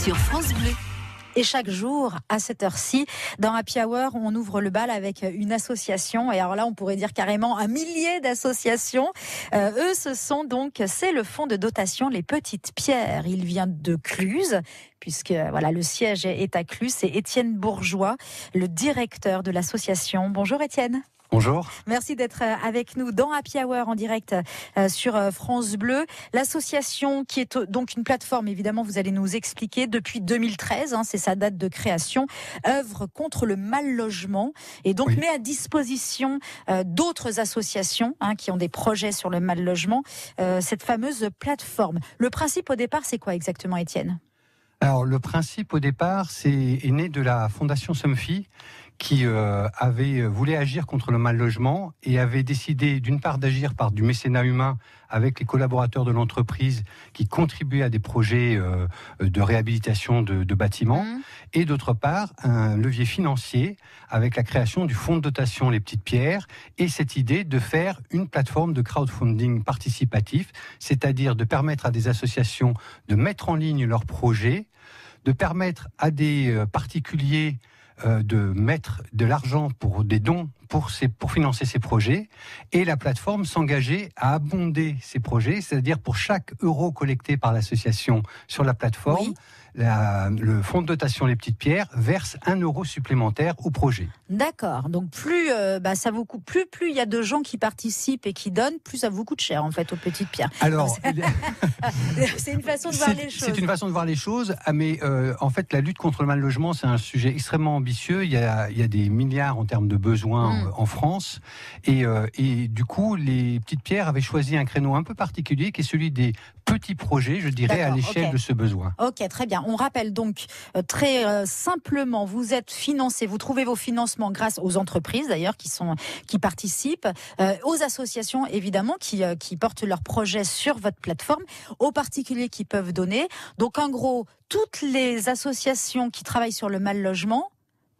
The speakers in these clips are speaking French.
sur France Bleu. Et chaque jour, à cette heure-ci, dans Happy Hour, on ouvre le bal avec une association. Et alors là, on pourrait dire carrément un millier d'associations. Eux, c'est le fonds de dotation Les Petites Pierres. Il vient de Cluses, puisque voilà, le siège est à Cluses. C'est Étienne Bourgeois, le directeur de l'association. Bonjour Étienne. Bonjour. Merci d'être avec nous dans Happy Hour en direct sur France Bleu. L'association qui est donc une plateforme, évidemment, vous allez nous expliquer, depuis 2013, c'est sa date de création, œuvre contre le mal logement et donc met à disposition d'autres associations qui ont des projets sur le mal logement, cette fameuse plateforme. Le principe au départ, c'est quoi exactement, Étienne ? Alors le principe au départ, est né de la Fondation Somfy qui voulait agir contre le mal logement et avait décidé d'une part d'agir par du mécénat humain avec les collaborateurs de l'entreprise qui contribuaient à des projets de réhabilitation de bâtiments et d'autre part un levier financier avec la création du fonds de dotation Les Petites Pierres et cette idée de faire une plateforme de crowdfunding participatif, c'est-à-dire de permettre à des associations de mettre en ligne leurs projets, de permettre à des particuliers de mettre de l'argent pour des dons pour financer ces projets et la plateforme s'engageait à abonder ces projets, c'est-à-dire pour chaque euro collecté par l'association sur la plateforme, le fonds de dotation Les Petites Pierres verse 1 euro supplémentaire au projet. D'accord, donc plus ça vous coûte, plus il y a de gens qui participent et qui donnent, plus ça vous coûte cher en fait aux Petites Pierres. Alors, c'est une façon de voir les choses. C'est une façon de voir les choses, mais en fait la lutte contre le mal logement c'est un sujet extrêmement ambitieux. Il y a des milliards en termes de besoins en France et du coup les Petites Pierres avaient choisi un créneau un peu particulier qui est celui des petits projets, je dirais, à l'échelle de ce besoin. Ok, très bien. On rappelle donc très simplement, vous êtes financé, vous trouvez vos financements grâce aux entreprises d'ailleurs qui participent, aux associations évidemment qui portent leurs projets sur votre plateforme, aux particuliers qui peuvent donner. Donc en gros, toutes les associations qui travaillent sur le mal logement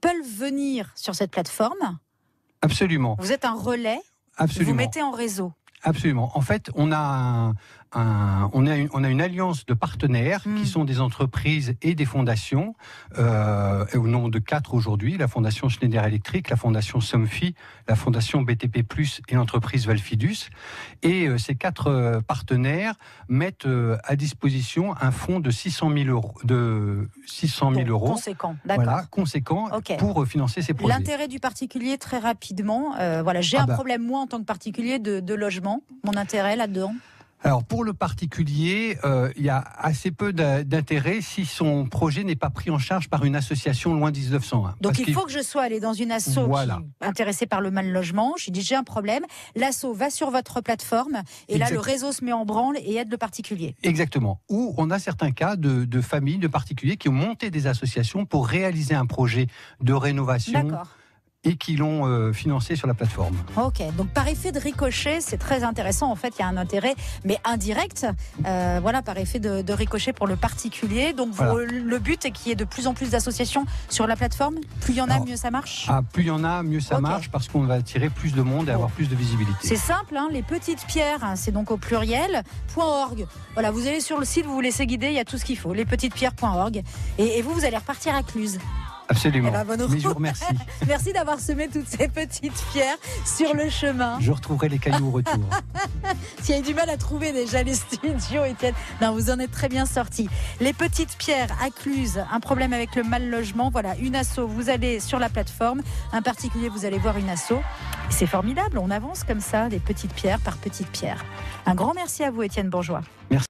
peuvent venir sur cette plateforme. Absolument. Vous êtes un relais. Absolument. Vous mettez en réseau. Absolument. En fait, on a une alliance de partenaires qui sont des entreprises et des fondations, au nombre de 4 aujourd'hui, la Fondation Schneider Electric, la Fondation Somfy, la Fondation BTP+, et l'entreprise Valfidus. Et ces 4 partenaires mettent à disposition un fonds de 600 000 euros. Conséquent, d'accord. Voilà, conséquent pour financer ces projets. L'intérêt du particulier, très rapidement, j'ai un problème, moi, en tant que particulier, de logement. Mon intérêt là-dedans ? Alors pour le particulier, il y a assez peu d'intérêt si son projet n'est pas pris en charge par une association loin 1901. Donc il faut que je sois allé dans une asso qui est intéressée par le mal logement. Je dis j'ai un problème. L'asso va sur votre plateforme et là le réseau se met en branle et aide le particulier. Exactement. Ou on a certains cas de familles, de particuliers qui ont monté des associations pour réaliser un projet de rénovation. D'accord. Et qui l'ont financé sur la plateforme. Ok, donc par effet de ricochet, c'est très intéressant. En fait, il y a un intérêt, mais indirect, par effet de ricochet pour le particulier. Donc le but est qu'il y ait de plus en plus d'associations sur la plateforme. Plus il y en a, mieux ça marche. Plus il y en a, mieux ça marche, parce qu'on va attirer plus de monde et avoir plus de visibilité. C'est simple, Les Petites Pierres, c'est donc au pluriel, .org. Voilà, vous allez sur le site, vous vous laissez guider, il y a tout ce qu'il faut. lespetitespierres.org. Et vous allez repartir à Cluses. Absolument. Mais je vous remercie. Merci d'avoir semé toutes ces petites pierres sur le chemin. Je retrouverai les cailloux au retour. S'il y a du mal à trouver déjà les studios, Étienne. Non, vous en êtes très bien sortis. Les Petites Pierres à Cluses, un problème avec le mal logement. Voilà, une asso, vous allez sur la plateforme. Un particulier, vous allez voir une asso. C'est formidable, on avance comme ça, des petites pierres par petites pierres. Un grand merci à vous, Étienne Bourgeois. Merci.